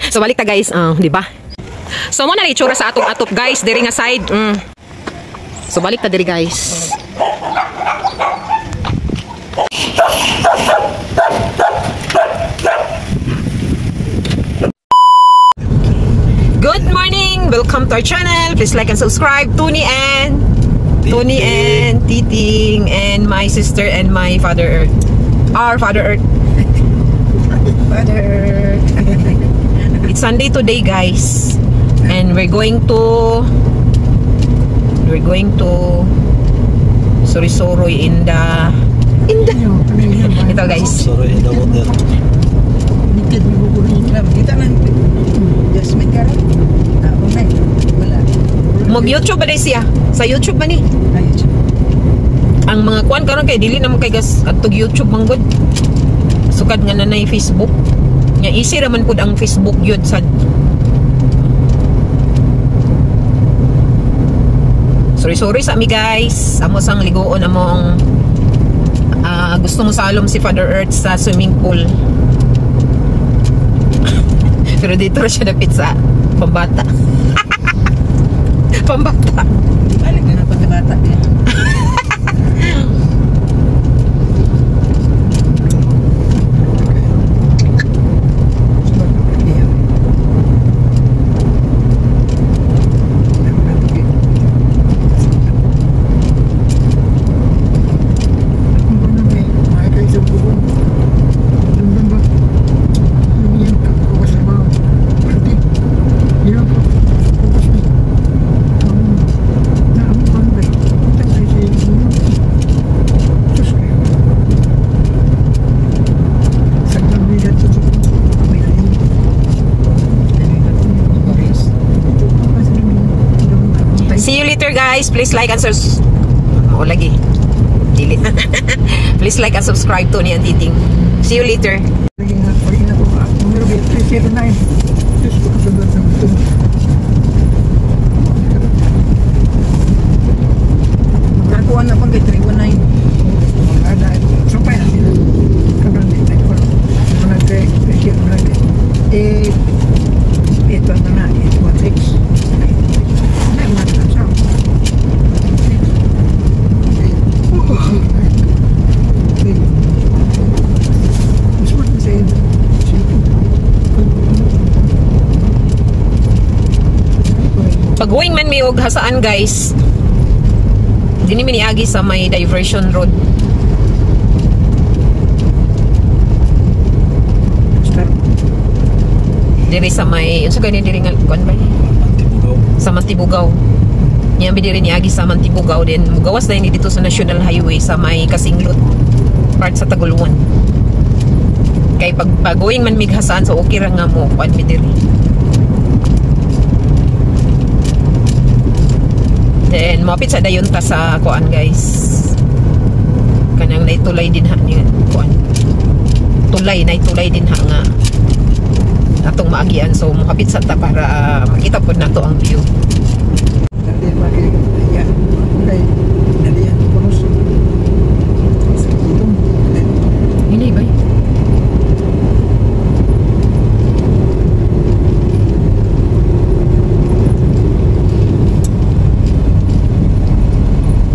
So balik ta guys, di ba? So mo na itsura sa atong atop guys, diri nga side. So balik ta diri guys. Good morning! Welcome to our channel. Please like and subscribe. Tony and Titing and my sister and my Father Earth. Our Father Earth. Father Earth. It's Sunday today, guys, and we're going to Sorry in the ito guys. Sorry in the water. Kita lang. Jasmine ka rin. Wala. Mag-YouTube ba din siya? Sa YouTube ba ni? YouTube. Ang mga kuan karon kay dili naman kay gas atog YouTube manggod. Sukad nga nanay Facebook. Nya easy raman pud ang Facebook yun sad. Sorry sa mi guys. Amo sang ligoon among gusto mo salom si Father Earth sa swimming pool. Pero dito siya dapit sa pambata. Pambata. Balik na pambata niya. Guys, please like and subscribe. Lagi. Dili. Please like and subscribe Tony and Titing. See you later. Numero 309. Just ko sa ng ito. Magkakuha na pang kay 319. Ada. So pa yan sila. Karon din tayo. Ito na 816. Pag-uwing man may og hasaan guys, dini miniagi sa may diversion road. Diri sa may, unsa gani diri nga kuan ba? Sa Mantibugaw. Nya diri niagi sa Mantibugaw din. Mugawas na ini dito sa National Highway sa may Kasinglot, part sa Taguluan. Kay pag-uwing man mig hasaan, so okay ra nga mo kuan mi diri. Then mapit sa dayon ta sa kuan guys. Kanang naitulay din ha ni kuan. Tulay din ha nga atong maagian, so mokapit sa ta para makita pud nato ang view. Ini ba?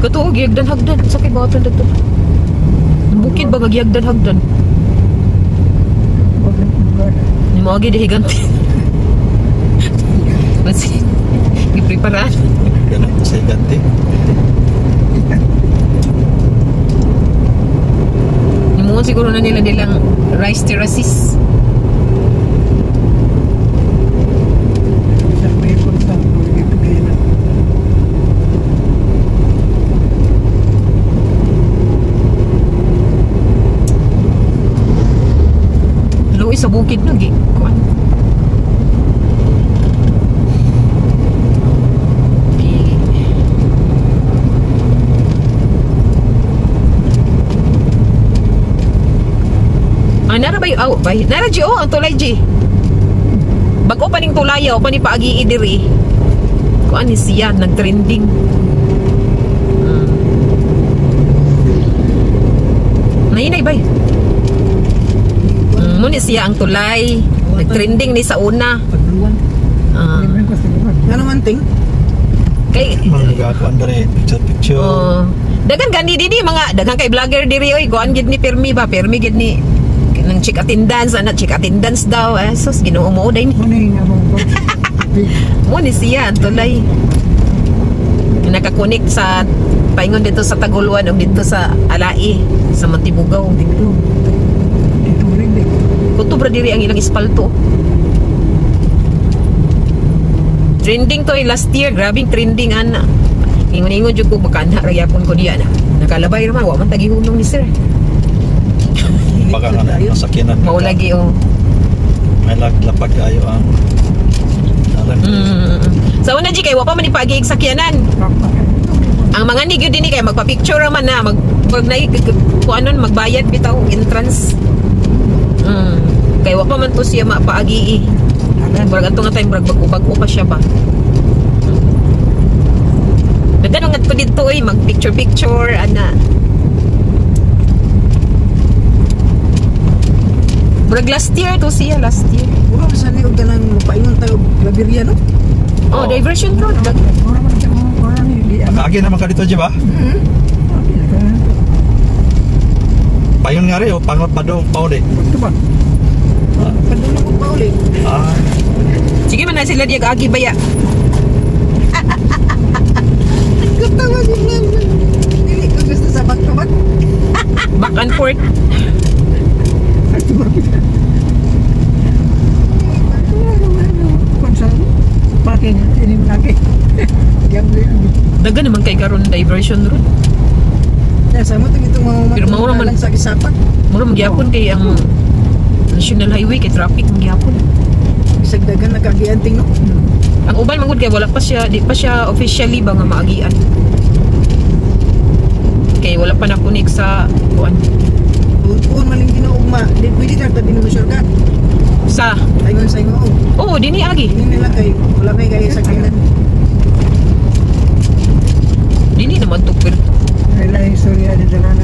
Katuog giyagdan hagdan sa kay bawatan dito. Bukid ba giyagdan hagdan? Ni mo agi dihiganti. Masih gipreparan. Ganun sa ganti. Ni mo siguro na nilang rice terraces. Sa bukid no gi kuan. Nara bay bay nara ji ang tulay ji. Bago pa ning tulayaw pa ni paagi diri. Kuan ni siya nagtrending. Nainay bay. Muna siya ang tulay. Nag-trending ni sa una. Pagluwan. Ah. Libre ko sa lugar. Ano man ting? Kay Mga nag-akuan dere, picture. dagan gani dini mga dagan kay vlogger diri oy kuan gid ni Permi ba Permi gid ni nang check attendance check attendance daw sus Ginoo mo day ni Ano yung nga mo? mo ni siya tulay nakakunik sa paingon dito sa Taguluan ug dito sa Alai sa Mantibugaw Dito. Dito rin din. kutob ra diri ang ilang espalto. Trending to last year, grabing trending ana. Ingon-ingon jud ko makana ra gyapon ko diya na. Nakalabay ra man wa man tagihunong ni sir. Baka nga na masakyanan. Mao lagi oh. May lapag kayo ang alam. Sa una di kay wa pa man ipagi sakyanan. Ang mga ni gyud dinhi kay magpa-picture ra man na mag kuanon magbayad bitaw entrance. Kay wa pa man to siya mapaagi. Murag ato nga time murag bag-ubag pa siya ba. Dagan nga to dito mag picture ana. Murag last year to siya last year. Wala man sa liog ka nang mapaingon tayo Labiria no? Oh, diversion road. Wala man siya mo. Wala ni. Agi naman ka dito, di ba? Payon nga rin, pangot pa daw, pauli. Ito ba? Padulong ko pa ulit. Sige man na sila diag agi baya. Katawa sila. Dili ko gusto sa back-to-back. Back and forth. Parking ini lagi. Dagan naman kay karon diversion road. Ya sama tuh gitu mau Pero mau naman sa isapat. Mura magyapon kay ang National Highway kay traffic magyapon. Bisag dagan nakagianting no. Ang uban mangud kay wala pa siya, di pa siya officially ba nga maagian. Kay wala pa nakunik sa kuan. Kung maling ginaugma, di pwede na tabi ng shortcut. Sa Ayun sa inyo. oh, dinhi agi. Hindi nila kay wala may kay sa kailan. Dinhi naman to pero Nila istorya di dalan.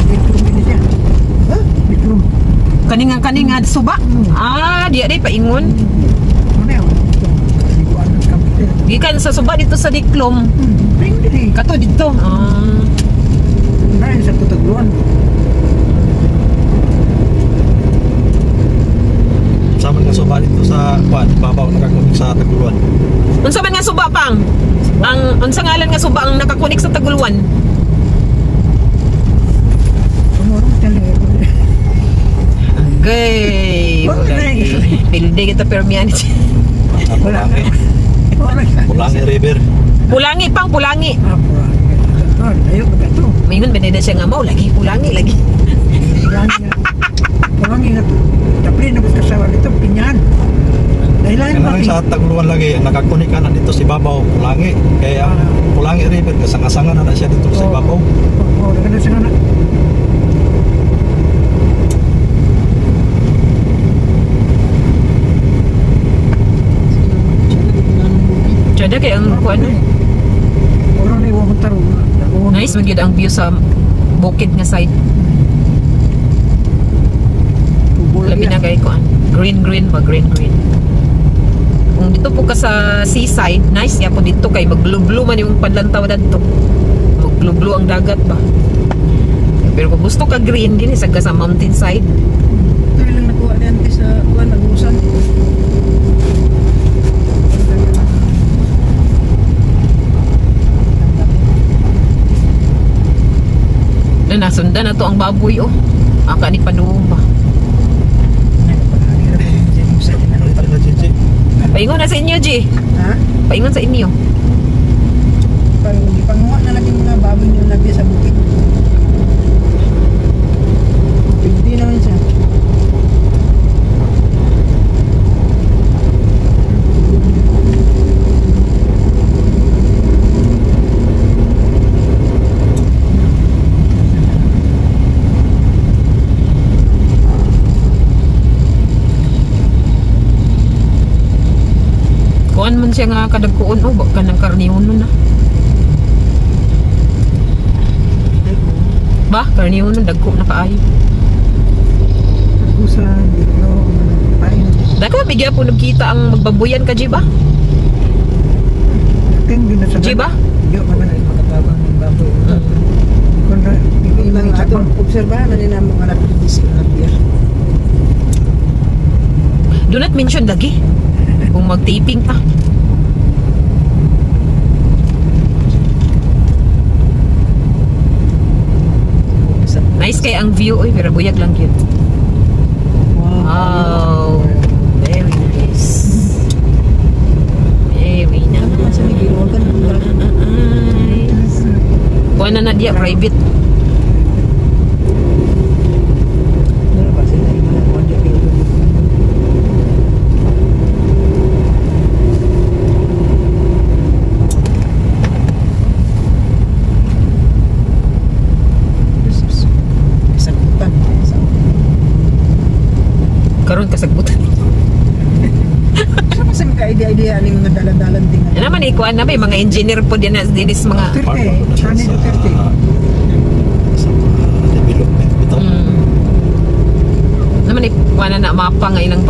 Bitrum ini siya. Ha? Bitrum. kaninga suba. Ah, dia day paingon. Ano yun? Hindi ko alam kapit. Gikan sa suba dito sa Diklom. Hindi. Kato dito. Ah. Dahil sa Tutagluan. Sama nga suba dito sa kuan, babaw nakakunik sa Taguluan. Unsa man nga suba pang? Ang unsa ngalan nga suba ang nakakunik sa Taguluan? Tumurong talaga. Gay. Pilde kita permian. Pulangi. Pulangi River. Pulangi pang pulangi. Ayo begitu. Mingon beneda siya nga mau lagi pulangi lagi. Pulangi nga to. Tapi nabot kasawa dito pinyan. Dahil lang Kaya lang sa Taguluan lagi, nakakunik ka na dito si Babaw, Pulangi. Kaya Pulangi River, kasang-asangan na siya dito si Babaw. Oo, na siya na. Kada kay ang kuan. Orang ni wong tarong. Nice magyud ang view sa bukid nga side. Labi na kay kuan. Green ba green. Kung dito po ka sa seaside, nice ya po dito kay maglublo man yung padlantaw dadto. Maglublo ang dagat ba. Pero kung gusto ka green din sa mountain side. Ito lang nakuha din sa kuan nagusan. Na nasundan na to ang baboy oh. Aka ni panuong ba. Paingon na sa inyo, G. Ha? Paingon sa inyo. Panguha na lagi mga baboy yung labi sa bukid. Pwede naman siya. Kuan man siya nga kadagkuon oh, baka ng karnihon nun na. Ba, karnihon nun, dagko na kaayo. Nagusan, dito, pain. Dako bigya po nagkita ang magbabuyan ka Jiba? Tingin na sa Jiba? Di man na makatabang ng baboy. Kung na Ibang atong obserbahan na nila mga nagbibisi na biya. Do not mention lagi. Kung mag-taping ta. Nice kay ang view. Uy, pero buyag lang yun. Wow. Very nice. Very Sa may girogan nice. Kuha na dia private. Meron ba sila yung mga kondyo girogan? Sagutan. Karon kasagbutan. Sa kasi mga idea-idea ni mga dalan-dalan din. Ano naman ikuan na ba mga engineer po din na dinis mga Kani Duterte. sa development bitaw. naman ikuan na mapa nga ilang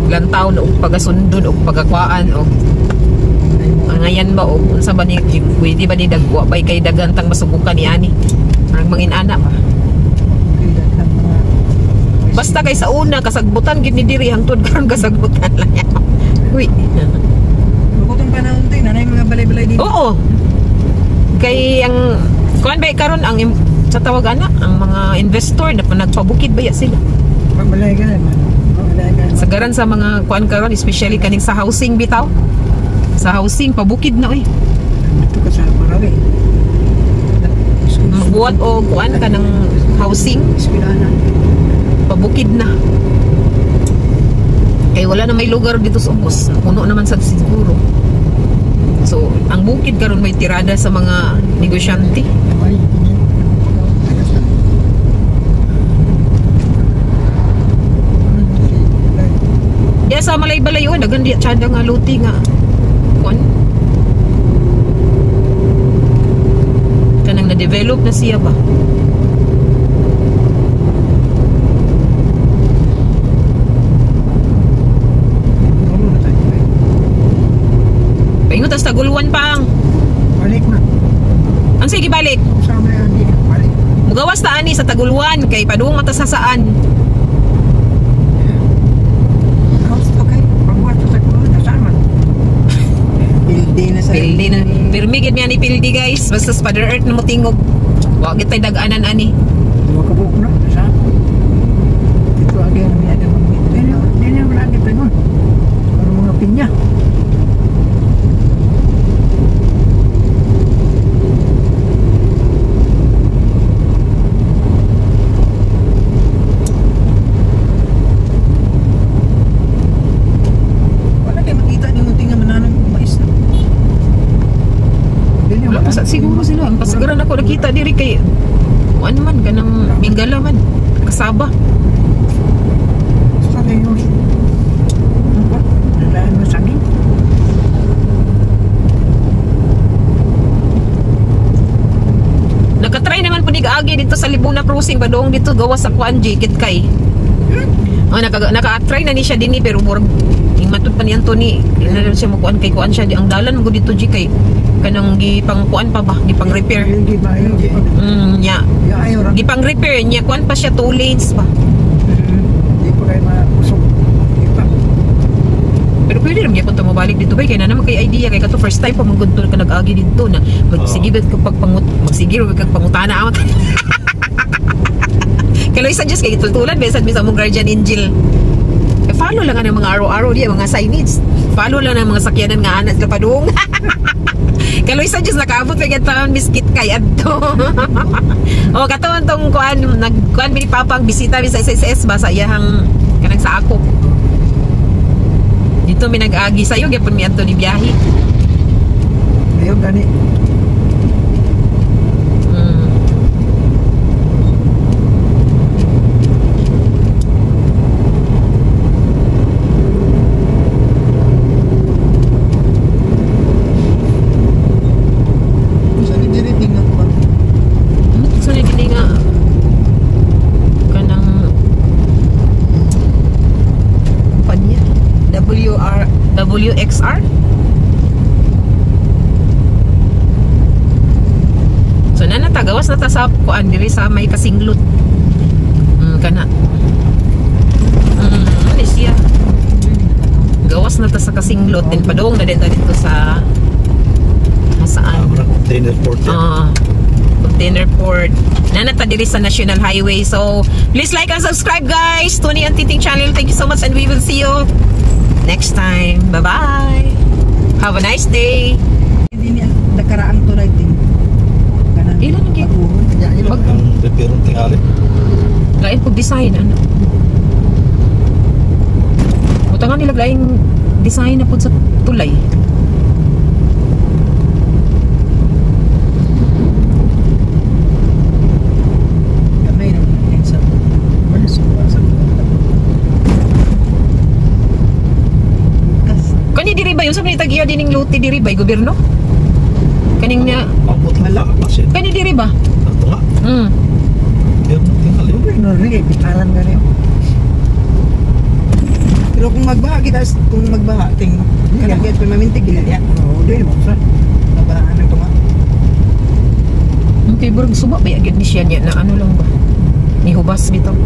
lantaw o pagasundon o pagakwaan o ngayan ba o unsa ba ni pwede ba ni dagwa bay kay dagantang masubukan ni ani ang mangin ana pa. Basta kay sa una kasagbutan gid ni diri hangtod karon kasagbutan lang. Uy. Bukutong panahon tayo, nanay mga balay-balay dito. Oo. Kay ang kuan ba karon ang sa tawag ana ang mga investor na nagpabukid ba ya sila. Mabalay ka naman. Mabalay ka. Sagaran sa mga kuan karon especially kaning sa housing bitaw. Sa housing pabukid na oy. Ito ka sa Marawi. Magbuhat o kuan ka ng housing Eskwelahan. pabukid na. Kay wala na may lugar dito sa Ubos. Puno naman sa siguro. So, ang bukid karon may tirada sa mga negosyante. Ay, Ya sa malay-balay o dagan di tsada nga luti nga. Kuan. Kanang na-develop na siya ba? ano na tayo. Paingon tas taguluan pang. Balik na. Ang sige balik. Sama yan. Balik. Mugawas ta ani sa taguluan kay padung mata sa saan. House to kay. Pagbuhat sa kulo. Nasama. Pildi na sa... Pildi na. Pirmi gid niya ni Pildi guys. Basta sa Father Earth na mo tingog. Wa gid tay dag-anan ani. Makabuk na. Nasama. Ito agi ang may ada mag-meet. Dili mo lagi pa nun. Para mga pinya. Wala kayo makita ni munting nga mananong mais na. Dili mo Wala pa sa siguro sila. Ang pasagaran ako nakita diri kay kuan man kanang Bingala man. Kasaba. Sa kayo. Ano? Dalayan mo sa akin. Nakatry naman po ni Agi dito sa Libuna Crossing badong dito gawa sa kuan Kit Kay. Oh, naka-try na ni siya dinhi pero murag ing matud pa ni Anthony. Dili na siya mo kuan kay kuan siya ang dalan mo dito G kay kanang gipang kuan pa ba gipang repair. Hindi ba yun? Nya. Ayaw rin. Gipang repair niya kuan pa siya 2 lanes pa. Hindi po kayo mausok. Hindi pa. Pero pwede rin gyapon ta mabalik dito bay kay na naman kay idea kay kato first time pa magudtol ka nag-agi dito na magsigibet ka magsigiro kag pangutana amat. Kaya suggest kay tulad besad mi sa mong guardian angel. Follow lang ang mga araw-araw diya mga signage. Follow lang ang mga sakyanan nga anak ka padung. Kaloy sa just nakaabot pa gata biscuit kay adto. O katon tong kuan nagkuan mi ni Papa ang bisita mi sa SSS ba sa iyang kanang sa ako. Dito mi nag-agi sayo gyapon mi adto ni biyahe. Ayaw gani. Sa ni diri tingnan ko. So na gini nga kanang kumpanya WXR. So nanatagawas na ta sa kuan diri sa may Kasinglot. Kana. Ano siya? Gawas na ta sa Kasinglot din padung na dito sa saan? Container port yan. Container port. Nanata diri sa National Highway. So please like and subscribe guys. Tony and Titing channel. Thank you so much and we will see you next time. Bye bye. Have a nice day. Hindi niya nakaraang to writing. Ilan ang gig? Ilang ang repairong tingali. Lain pag design ano. Utangan nila laing design na pud sa tulay. Gamay na sa wala sa Kani diri ba yung sa nitagiya dining luti diri ba gobyerno? Kaning niya Ambot lang kasi. kani diri ba? Ito nga. Repairong tingali. no really bitalan ka rin. Pero kung magbaha kita, kung magbaha ting kalagyan pa mamintig gila ya. Oo, di mo sa nabahaan ng tuma. Okay, burag suba ba agad ni siya niya na ano lang ba? Ni hubas bitaw.